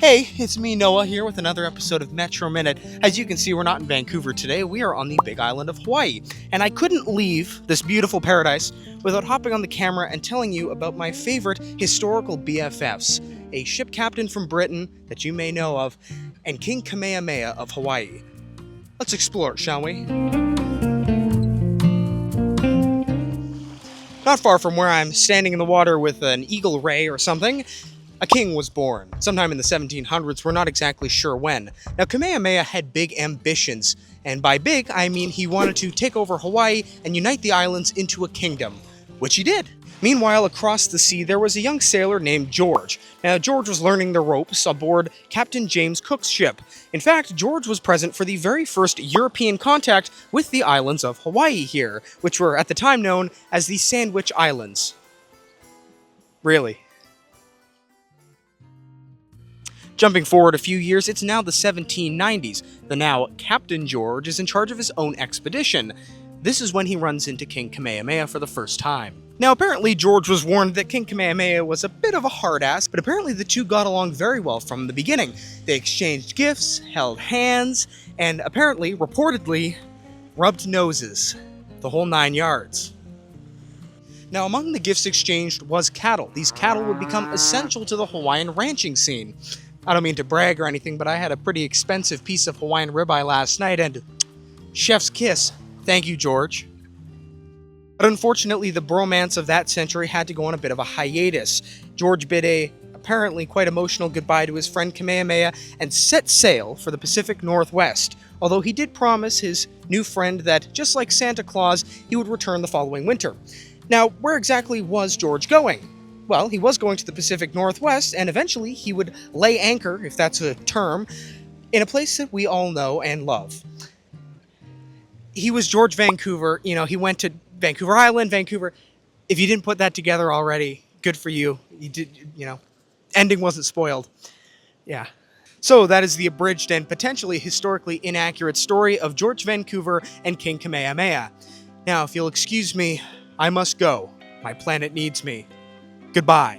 Hey, it's me, Noah, here with another episode of Metro Minute. As you can see, we're not in Vancouver today, we are on the big island of Hawaii. And I couldn't leave this beautiful paradise without hopping on the camera and telling you about my favorite historical BFFs, a ship captain from Britain that you may know of, and King Kamehameha of Hawaii. Let's explore it, shall we? Not far from where I'm standing in the water with an eagle ray or something, a king was born, sometime in the 1700s, we're not exactly sure when. Now, Kamehameha had big ambitions, and by big, I mean he wanted to take over Hawaii and unite the islands into a kingdom, which he did. Meanwhile, across the sea, there was a young sailor named George. Now, George was learning the ropes aboard Captain James Cook's ship. In fact, George was present for the very first European contact with the islands of Hawaii here, which were at the time known as the Sandwich Islands. Really. Jumping forward a few years, it's now the 1790s. The now Captain George is in charge of his own expedition. This is when he runs into King Kamehameha for the first time. Now, apparently George was warned that King Kamehameha was a bit of a hard-ass, but apparently the two got along very well from the beginning. They exchanged gifts, held hands, and apparently, reportedly, rubbed noses. The whole 9 yards. Now, among the gifts exchanged was cattle. These cattle would become essential to the Hawaiian ranching scene. I don't mean to brag or anything, but I had a pretty expensive piece of Hawaiian ribeye last night, and chef's kiss. Thank you, George. But unfortunately, the bromance of that century had to go on a bit of a hiatus. George bid a apparently quite emotional goodbye to his friend Kamehameha and set sail for the Pacific Northwest, although he did promise his new friend that, just like Santa Claus, he would return the following winter. Now, where exactly was George going? Well, he was going to the Pacific Northwest, and eventually he would lay anchor, if that's a term, in a place that we all know and love. He was George Vancouver. He went to Vancouver Island, Vancouver. If you didn't put that together already, good for you. You did, ending wasn't spoiled. Yeah. So that is the abridged and potentially historically inaccurate story of George Vancouver and King Kamehameha. Now, if you'll excuse me, I must go. My planet needs me. Goodbye.